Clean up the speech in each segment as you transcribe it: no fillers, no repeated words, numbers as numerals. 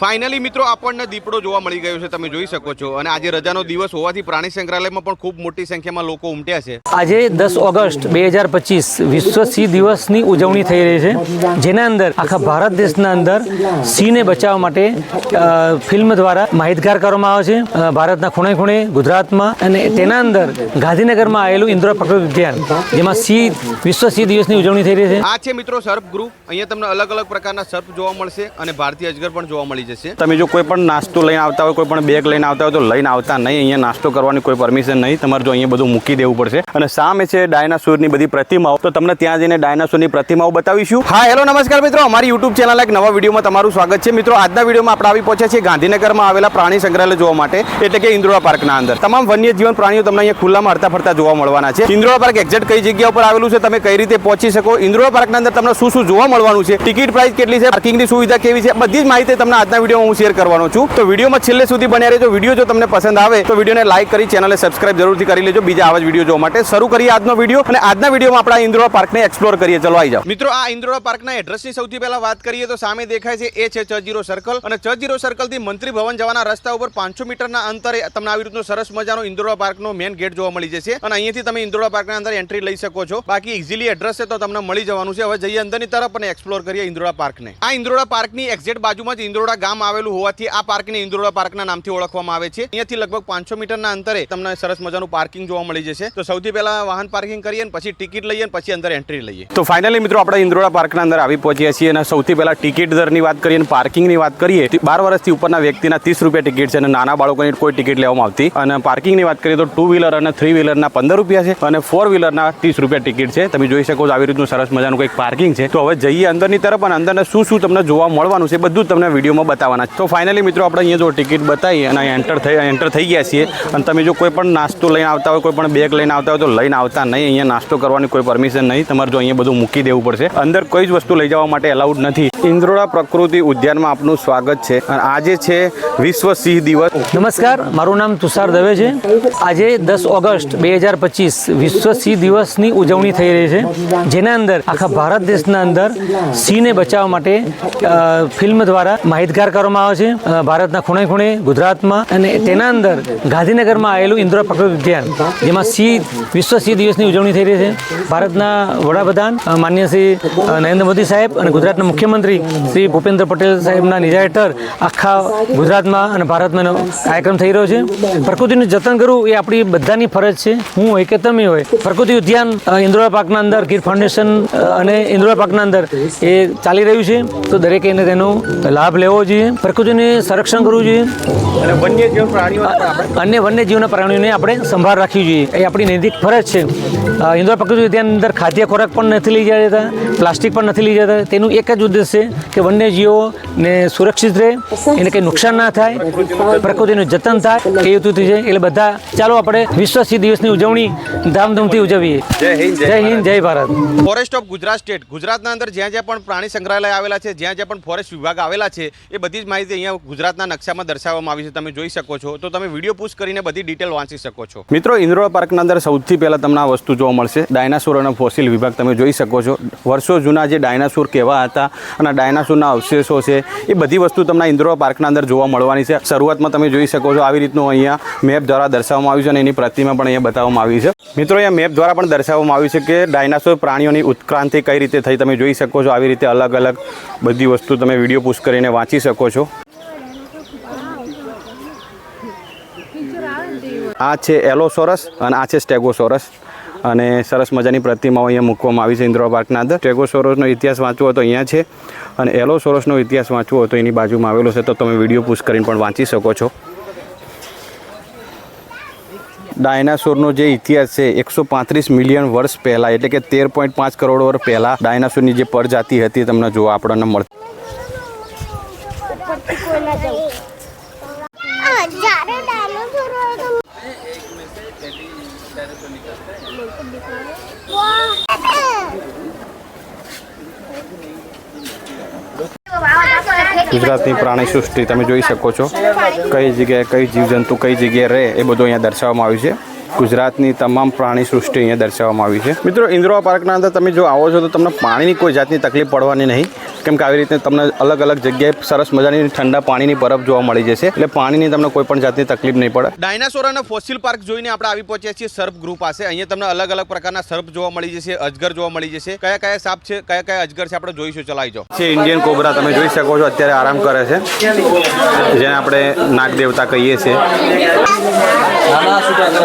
Finally મિત્રો આપણને દીપડો જોવા મળી ગયો છે, તમે જોઈ શકો છો. અને આજે રજાનો દિવસ હોવાથી પ્રાણી સંગ્રહાલયમાં પણ ખૂબ મોટી સંખ્યામાં લોકો ઉમટ્યા છે. આજે 10 ઓગસ્ટ 2025 વિશ્વ સિંહ દિવસની ઉજવણી થઈ રહી છે, જેના અંદર આખા ભારત દેશના અંદર સિંહને બચાવવા માટે ફિલ્મ દ્વારા માહિતગાર કરવામાં આવે છે. ભારતના ખૂણે ખૂણે ગુજરાતમાં અને તેના અંદર ગાંધીનગરમાં આવેલું ઇન્દ્રોરા પ્રકૃતિ ઉદ્યાન, જેમાં વિશ્વ સિંહ દિવસની ઉજવણી થઈ રહી છે. આ છે મિત્રો સર્પ ગૃહ. અહીંયા તમને અલગ અલગ પ્રકારના સર્પ જોવા મળશે અને ભારતીય અજગર પણ જોવા મળી જશે. તમે જો કોઈ પણ નાસ્તો લઈને આવતા હોય, કોઈ પણ બેગ લઈને આવતા હોય તો લઈને આવતા નહીં. અહીંયા નાસ્તો કરવાની કોઈ પરમિશન નહીં, તમારે જો અહીંયા બધું મૂકી દેવું પડશે. અને સામે છે ડાયનાસોરની બધી પ્રતિમાઓ, તો તમને ત્યાં જઈને ડાયનાસોરની પ્રતિમાઓ બતાવીશું. હા, હેલો, નમસ્કાર મિત્રો, અમારી યુટ્યુબ ચેનલ એક નવા વિડીયોમાં તમારું સ્વાગત છે. મિત્રો, આજના વિડીયોમાં આપણે આવી પહોંચ્યા છીએ ગાંધીનગરમાં આવેલા પ્રાણી સંગ્રહાલય જોવા માટે, એટલે કે ઇન્દ્રોરા પાર્કના અંદર. તમામ વન્ય જીવન પ્રાણીઓ તમને અહીંયા ખુલ્લામાં હરતા ફરતા જોવા મળવાના છે. ઇન્દ્રોરા પાર્ક એક્ઝેક્ટ કઈ જગ્યા ઉપર આવેલું છે, તમે કઈ રીતે પહોંચી શકો, ઇન્દ્રોરા પાર્કના અંદર તમને શું શું જોવા મળવાનું છે, ટિકિટ પ્રાઇસ કેટલી છે, પાર્કિંગની સુવિધા કેવી છે, બધી જ માહિતી તમને આજના વિડીયોમાં હું શેર કરવાનો છું. તો વિડીયોમાં છેલ્લે સુધી બન્યા રહેજો. વિડીયો જો તમને પસંદ આવે તો વિડીયોને લાઈક કરી ચેનલને સબસ્ક્રાઇબ જરૂરથી કરી લેજો. બીજા આવા જ વિડીયો જોવા માટે શરૂ કરીએ આજનો વિડીયો. અને આજના વિડીયોમાં આપણે ઇન્દ્રોરા પાર્કને એક્સપ્લોર કરીએ. ચલો આવી જાઓ મિત્રો. આ ઇન્દ્રોરા પાર્કના એડ્રેસની સૌથી પહેલા વાત કરીએ તો સામે દેખાય છે એ છે ચ0 સર્કલ. અને ચ0 સર્કલ થી મંત્રી ભવન જવાના રસ્તા ઉપર 500 મીટરના અંતરે તમને આવી રીતનો સરસ મજાનો ઇન્દ્રોરા પાર્કનો મેઇન ગેટ જોવા મળી જશે. અને અહીંયાથી તમે ઇન્દ્રોરા પાર્કના અંદર એન્ટ્રી લઈ શકો છો. બાકી ઇઝીલી એડ્રેસ છે તો તમને મળી જવાનું છે. હવે જઈએ અંદરની તરફ અને એક્સપ્લોર કરીએ ઇન્દ્રોરા પાર્કને. આ ઇન્દ્રોરા પાર્કની એક્ઝેક્ટ બાજુમાં જ ઇન્દ્રોરા ગામ આવેલું હોવાથી આ પાર્કને ઇન્દ્રોરા પાર્કના નામથી ઓળખવામાં આવે છે. અહીંયાથી લગભગ 500 મીટરના અંતરે તમને સરસ મજાનું પાર્કિંગ જોવા મળી જશે. તો સૌથી પહેલા વાહન પાર્કિંગ કરીએ, પછી ટિકિટ લઈએ, પછી અંદર એન્ટ્રી લઈએ. તો ફાઇનલી મિત્રો, આપણે ઇન્દ્રોરા પાર્કના અંદર આવી પહોંચ્યા છીએ. અને સૌથી પહેલા ટિકિટ દરની વાત કરીએ અને પાર્કિંગની વાત કરીએ. 12 વર્ષથી ઉપરના વ્યક્તિના 30 રૂપિયા ટિકિટ છે અને નાના બાળકોની કોઈ ટિકિટ લેવામાં આવતી. અને પાર્કિંગની વાત કરીએ તો 2 વ્હીલર અને 3 વ્હીલરના 15 રૂપિયા છે અને 4 વ્હીલરના 30 રૂપિયા ટિકિટ છે. તમે જોઈ શકો છો આવી રીતનું સરસ મજાનું કંઈક પાર્કિંગ છે. તો હવે જઈએ અંદરની તરફ અને અંદરને શું શું તમને જોવા મળવાનું છે બધું તમને વિડીયોમાં બતાવવાના છે. તો ફાઇનલી મિત્રો, આપણે અહીંયા જો ટિકિટ બતાવીએ અને એન્ટર થઈ ગયા છીએ. અને તમે જો કોઈ પણ નાસ્તો લઈને આવતા હોય, કોઈ પણ બેગ લઈને આવતા હોય તો લઈને આવતા નહીં. અહીંયા નાસ્તો કરવાની કોઈ પરમિશન નહીં, તમારે જો અહીંયા બધું મૂકી દેવું પડશે. અંદર કોઈ જ વસ્તુ લઈ જવા માટે અલાઉડ નથી. ઇન્દ્રોરા પ્રકૃતિ ઉદ્યાનમાં આપનું સ્વાગત છે. અને આજે છે વિશ્વ સિંહ દિવસ. નમસ્કાર, મારું નામ તુષાર દવે છે. આજે 10 ઓગસ્ટ 2025 વિશ્વ સિંહ દિવસની ઉજવણી થઈ રહી છે, જેના અંદર આખા ભારત દેશના અંદર સિંહને બચાવવા માટે ફિલ્મ દ્વારા માહિતગાર કરવામાં આવે છે. ભારતના ખૂણે ખૂણે ગુજરાતમાં અને તેના અંદર ગાંધીનગરમાં આવેલું ઇન્દ્રોરા પ્રકૃતિ ઉદ્યાન, જેમાં વિશ્વ સિંહ દિવસની ઉજવણી થઈ રહી છે. ભારતના વડાપ્રધાન માનનીય શ્રી નરેન્દ્ર મોદી સાહેબ અને ગુજરાતના મુખ્યમંત્રી શ્રી ભૂપેન્દ્ર પટેલ સાહેબના નિર્ણય હેઠળ આખા ગુજરાતમાં અને ભારતમાં કાર્યક્રમ થઈ રહ્યો છે. પ્રકૃતિનું જતન કરવું એ આપણી બધાની ફરજ છે. હું હોય કે તમે હોય, પ્રકૃતિ ઉદ્યાન ઇન્દ્રોરા પાર્કના અંદર ગીર ફાઉન્ડેશન અને ઇન્દ્રોરા પાર્કના અંદર એ ચાલી રહ્યું છે. તો દરેકે તેનો લાભ લેવો જોઈએ, પ્રકૃતિને સંરક્ષણ કરવું જોઈએ અને વન્યજીવ પ્રાણીઓ અને વન્યજીવના પ્રાણીઓને આપણે સંભાળ રાખવી જોઈએ. એ આપણી નૈતિક ફરજ છે. ઇન્દ્રોરા પ્રકૃતિ ઉદ્યાન અંદર ખાદ્ય ખોરાક પણ નથી લઈ જતા, પ્લાસ્ટિક પણ નથી લઈ જતા. તેનું એક જ ઉદ્દેશ છે કે વન્યજીવોને સુરક્ષિત રહે, એને કંઈ નુકસાન ના થાય, પ્રકૃતિનું જતન થાય, એ હેતુથી છે. એટલે બધા ચાલો આપણે વિશ્વ સિંહ દિવસની ઉજવણી ધામધૂમથી ઉજવીએ. જય હિન્દ, જય Bharat. Forest of Gujarat state, ગુજરાતના અંદર જ્યાં જ્યાં પણ પ્રાણી સંગ્રહાલય આવેલા છે, જ્યાં જ્યાં પણ ફોરેસ્ટ વિભાગ આવેલા છે, એ બધી જ માહિતી અહીંયા ગુજરાતના નકશામાં દર્શાવવામાં આવી છે. તમે જોઈ શકો છો. તો તમે વિડીયો પુશ કરીને બધી ડિટેલ વાંચી શકો છો. મિત્રો, ઇન્દ્રોરા પાર્કના અંદર સૌથી પહેલા તમને આ વસ્તુ જોવા મળશે, ડાયનાસોર અને ફોસિલ વિભાગ. તમે જોઈ શકો છો વર્ષો જૂના જે ડાયનાસોર કેવા હતા અને ડાયનાસોરના અવશેષો છે, એ બધી વસ્તુ તમને ઇન્દ્રોરા પાર્કના અંદર જોવા મળવાની છે. શરૂઆતમાં તમે જોઈ શકો છો આવી રીતનું અહીંયા મેપ દ્વારા દર્શાવવામાં આવ્યું છે અને એની પ્રતિમા પણ અહીંયા બતાવવામાં આવી છે. મિત્રો, અહીંયા મેપ દ્વારા પણ દર્શાવવામાં આવ્યું છે કે ડાયનાસોર પ્રાણીઓની ઉત્ક્રાંતિ કઈ રીતે થઈ. તમે જોઈ શકો છો આવી રીતે અલગ અલગ બધી વસ્તુ તમે વિડીયો પુશ કરીને વાંચી શકો છો. આ છે એલોસોરસ અને આ છે સ્ટેગોસોરસ. અને સરસ મજાની પ્રતિમાઓ અહીંયા મૂકવામાં આવી છે ઇન્દ્રોરા પાર્કના અંદર. સ્ટેગોસોરસનો ઇતિહાસ વાંચવો હોય તો અહીંયા છે અને એલોસોરસનો ઇતિહાસ વાંચવો હોય તો એની બાજુમાં આવેલો છે. તો તમે વિડીયો પુશ કરીને પણ વાંચી શકો છો. ડાયનાસોરનો જે ઇતિહાસ છે 135 મિલિયન વર્ષ પહેલાં, એટલે કે 13.5 કરોડ વર્ષ પહેલાં ડાયનાસોરની જે પ્રજાતિ હતી તમને જોવા આપણને મળતી. ગુજરાતની પ્રાણી સૃષ્ટિ તમે જોઈ શકો છો. કઈ જગ્યાએ કઈ જીવજંતુ કઈ જગ્યાએ રહે એ બધું અહીંયા દર્શાવવામાં આવ્યું છે. ગુજરાતની તમામ પ્રાણી સૃષ્ટિ અહીંયા દર્શાવવામાં આવી છે. મિત્રો, ઇન્દ્રોવા પાર્કના અંદર તમે જો આવો છો તો તમને પાણીની કોઈ જાતની તકલીફ પડવાની નહીં, કેમ કે આવી રીતે તમને અલગ અલગ જગ્યાએ સરસ મજાની ઠંડા પાણીની બરફ જોવા મળી જશે, એટલે પાણીની તમને કોઈ પણ જાતની તકલીફ નહીં પડે. ડાયનાસોર અને ફોસિલ પાર્ક જોઈને આપણે આવી પહોંચ્યા છીએ સર્પ ગૃહ પાસે. અહીંયા તમને અલગ અલગ પ્રકારના સર્પ જોવા મળી જશે, અજગર જોવા મળી જશે. કયા કયા સાપ છે, કયા કયા અજગર છે, આપણે જોઈશું. ચલાવી જાઓ. છે ઇન્ડિયન કોબરા, તમે જોઈ શકો છો અત્યારે આરામ કરે છે, જેને આપણે નાગ દેવતા કહીએ છીએ.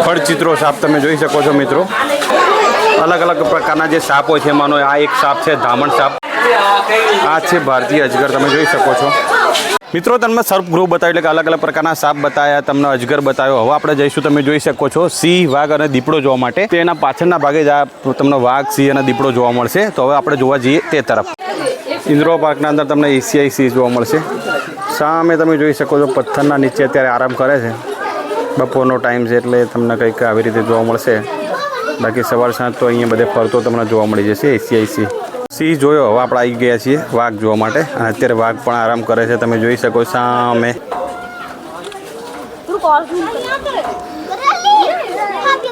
ફળચિત્રો સાપ તમે જોઈ શકો છો મિત્રો. અલગ અલગ પ્રકારના જે સાપ હોય છે એમાંનો આ એક સાપ છે ધામણ સાપ. આ છે ભારતીય અજગર, તમે જોઈ શકો છો. મિત્રો, તમને સર્પ ગૃહ બતાવ્યું એટલે કે અલગ અલગ પ્રકારના સાપ બતાવ્યા, તમને અજગર બતાવ્યો. હવે આપણે જઈશું, તમે જોઈ શકો છો, સિંહ, વાઘ અને દીપડો જોવા માટે. તો એના પાછળના ભાગે જ આ તમને વાઘ, સિંહ અને દીપડો જોવા મળશે. તો હવે આપણે જોવા જઈએ તે તરફ. ઇન્દ્રોવા પાર્કના અંદર તમને એશિયાઈ સિંહ જોવા મળશે. સામે તમે જોઈ શકો છો પથ્થરના નીચે અત્યારે આરામ કરે છે. બપોરનો ટાઈમ છે એટલે તમને કંઈક આવી રીતે જોવા મળશે. બાકી સવાર સાંજ તો અહીંયા બધે ફરતો તમને જોવા મળી જશે એશિયાઈ સિંહ. સિંહ જોયો, હવે આપણે આવી ગયા છીએ વાઘ જોવા માટે. અને અત્યારે વાઘ પણ આરામ કરે છે, તમે જોઈ શકો સામે.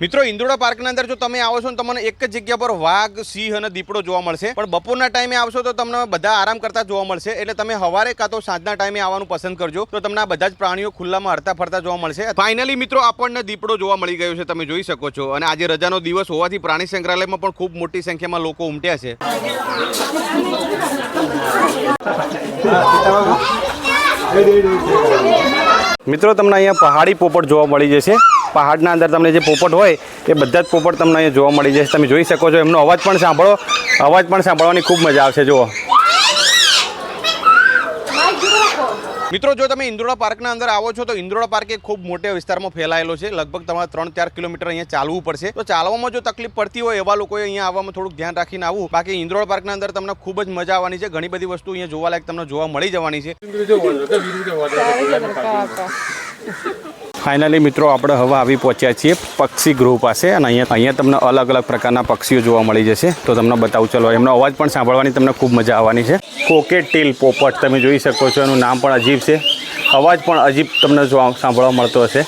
મિત્રો, ઇન્દ્રોડા પાર્કના અંદર જો તમે આવો છો ને તમને એક જ જગ્યા પર વાઘ, સિંહ અને દીપડો જોવા મળશે. પણ બપોરના ટાઈમે આવશો તો તમને બધા આરામ કરતા જોવા મળશે. એટલે તમે સવારે કાં તો સાંજના ટાઈમે આવવાનું પસંદ કરજો, તો તમને આ બધા જ પ્રાણીઓ ખુલ્લામાં હરતા ફરતા જોવા મળશે. ફાઇનલી મિત્રો, આપણને દીપડો જોવા મળી ગયો છે, તમે જોઈ શકો છો. અને આજે રજાનો દિવસ હોવાથી પ્રાણી સંગ્રહાલયમાં પણ ખૂબ મોટી સંખ્યામાં લોકો ઉમટ્યા છે. મિત્રો, તમને અહીંયા પહાડી પોપટ જોવા મળી જશે. પહાડના અંદર તમને જે પોપટ હોય એ બધા જ પોપટ તમને અહીંયા જોવા મળી જશે. તમે જોઈ શકો છો. એમનો અવાજ પણ સાંભળો, અવાજ પણ સાંભળવાની ખૂબ મજા આવશે. જુઓ મિત્રો, જો તમે ઇન્દ્રોડા પાર્કના અંદર આવો છો તો ઇન્દ્રોડા પાર્ક એ ખૂબ મોટા વિસ્તારમાં ફેલાયેલો છે. લગભગ તમારે 3-4 કિલોમીટર અહીંયા ચાલવું પડશે. તો ચાલવામાં જો તકલીફ પડતી હોય એવા લોકોએ અહીંયા આવવામાં થોડુંક ધ્યાન રાખીને આવવું. બાકી ઇન્દ્રોડા પાર્કના અંદર તમને ખૂબ જ મજા આવવાની છે. ઘણી બધી વસ્તુ અહીંયા જોવાલાયક તમને જોવા મળી જવાની છે. ફાઇનલી મિત્રો, આપણે હવે આવી પહોંચ્યા છીએ પક્ષી ગૃહ પાસે. અને અહીંયા તમને અલગ અલગ પ્રકારના પક્ષીઓ જોવા મળી જશે. તો તમને બતાવું. ચલો, એમનો અવાજ પણ સાંભળવાની તમને ખૂબ મજા આવવાની છે. કોકેટીલ પોપટ તમે જોઈ શકો છો. એનું નામ પણ અજીબ છે, અવાજ પણ અજીબ તમને સાંભળવા મળતો હશે.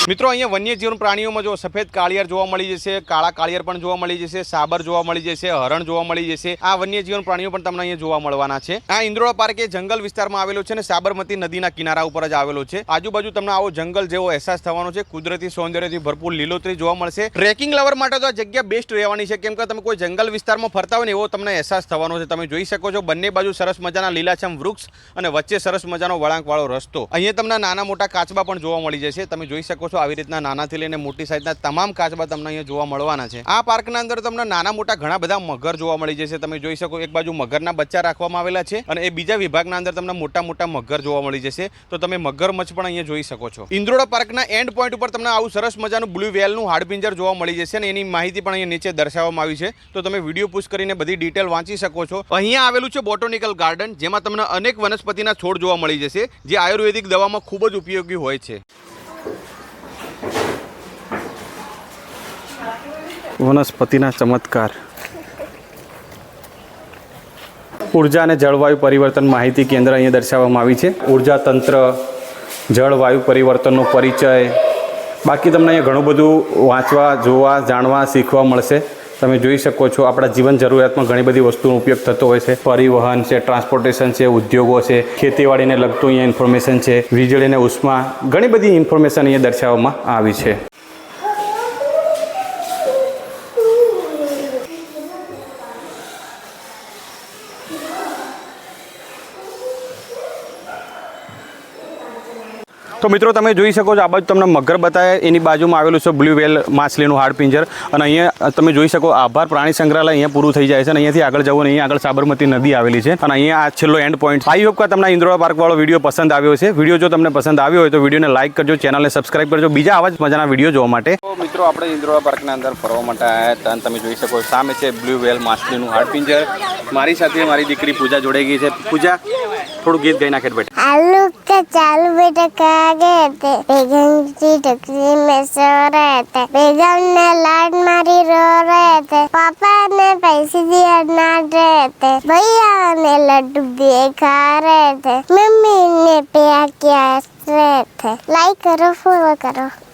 મિત્રો, અહીંયા વન્યજીવન પ્રાણીઓમાં જો સફેદ કાળિયાર જોવા મળી જશે, કાળા કાળિયાર પણ જોવા મળી જશે, સાબર જોવા મળી જશે, હરણ જોવા મળી જશે. આ વન્યજીવન પ્રાણીઓ પણ તમને અહીંયા જોવા મળવાના છે. આ ઇન્દ્રોડા પાર્ક એ જંગલ વિસ્તારમાં આવેલો છે અને સાબરમતી નદીના કિનારા ઉપર જ આવેલો છે. આજુબાજુ તમને આવો જંગલ જેવો અહેસાસ થવાનો છે. કુદરતી સૌંદર્યથી ભરપૂર લીલોતરી જોવા મળશે. ટ્રેકિંગ લવર માટે તો આ જગ્યા બેસ્ટ રહેવાની છે, કેમ કે તમે કોઈ જંગલ વિસ્તારમાં ફરતા હોય ને એવો તમને અહેસાસ થવાનો છે. તમે જોઈ શકો છો બંને બાજુ સરસ મજાના લીલાછમ વૃક્ષ અને વચ્ચે સરસ મજાનો વળાંકવાળો રસ્તો. અહીંયા તમને નાના મોટા કાચબા પણ જોવા મળી જશે. તમે જોઈ શકો છો આવી રીતના નાનાથી લઈને મોટી સાઈઝના તમામ કાચબા તમને અહીંયા જોવા મળવાના છે. આ પાર્કના અંદર તમને નાના મોટા ઘણા બધા મગર જોવા મળી જશે. તમે જોઈ શકો એક બાજુ મગરના બચ્ચા રાખવામાં આવેલા છે અને એ બીજા વિભાગના અંદર તમને મોટા મોટા મગર જોવા મળી જશે. તો તમે મગરમચ્છ પણ અહીંયા જોઈ શકો છો. ઇન્દ્રોડા પાર્કના એન્ડ પોઈન્ટ ઉપર તમને આવું સરસ મજાનું બ્લુ વેલનું હાડપિંજર જોવા મળી જશે અને એની માહિતી પણ અહીંયા નીચે દર્શાવવામાં આવી છે. તો તમે વિડીયો પુશ કરીને બધી ડિટેલ વાંચી શકો છો. અહીંયા આવેલું છે બોટોનિકલ ગાર્ડન, જેમાં તમને અનેક વનસ્પતિના છોડ જોવા મળી જશે, જે આયુર્વેદિક દવામાં ખૂબ જ ઉપયોગી હોય છે. વનસ્પતિના ચમત્કાર. ઉર્જા અને જળવાયુ પરિવર્તન માહિતી કેન્દ્ર અહીંયા દર્શાવવામાં આવી છે. ઉર્જા તંત્ર, જળવાયુ પરિવર્તનનો પરિચય. બાકી તમને અહીંયા ઘણું બધું વાંચવા, જોવા, જાણવા, શીખવા મળશે. તમે જોઈ શકો છો આપણા જીવન જરૂરિયાતમાં ઘણી બધી વસ્તુનો ઉપયોગ થતો હોય છે. પરિવહન છે, ટ્રાન્સપોર્ટેશન છે, ઉદ્યોગો છે, ખેતીવાડીને લગતું અહીંયા ઇન્ફોર્મેશન છે, વીજળી અને ઉષ્મા, ઘણી બધી ઇન્ફોર્મેશન અહીંયા દર્શાવવામાં આવી છે. તો મિત્રો, તમે જોઈ શકો છો આ બાજુ તમને મગર બતાવ્યા, એની બાજુમાં આવેલું છે બ્લુ વેલ માછલીનું હાડપિંજર. અને અહીંયા તમે જોઈ શકો આભાર પ્રાણી સંગ્રહાલય અહીંયા પૂરું થઈ જાય છે. અને અહીંયાથી આગળ જવું, અહીંયા આગળ સાબરમતી નદી આવેલી છે અને અહીંયા આ છેલ્લો એન્ડ પોઈન્ટ. આઈ હોપ કે તમને ઇન્દ્રોડા પાર્ક વાળો વિડીયો પસંદ આવ્યો છે. વિડીયો જો તમને પસંદ આવ્યો હોય તો વિડીયોને લાઈક કરજો, ચેનલને સબસ્ક્રાઈબ કરજો બીજા આવા જ મજાના વિડીયો જોવા માટે. તો મિત્રો, આપણે ઇન્દ્રોડા પાર્કના અંદર ફરવા માટે આવ્યા હતા. તમે જોઈ શકો સામે છે બ્લુ વેલ માછલીનું હાડપિંજર. મારી સાથે મારી દીકરી પૂજા જોડાઈ ગઈ છે. પૂજા, થોડું ગીત ગાઈ નાખે બેટા. આલુ કે ચાલુ બેટા भागे थे, बेगम की टोकरी में सो रहे थे, बेगम ने लाड मारी रो रहे थे, पापा ने पैसे दिए नाच रहे थे, भैया ने लड्डू दिए खा रहे थे, मम्मी ने प्यार किया रहे थे। लाइक करो, फॉलो करो।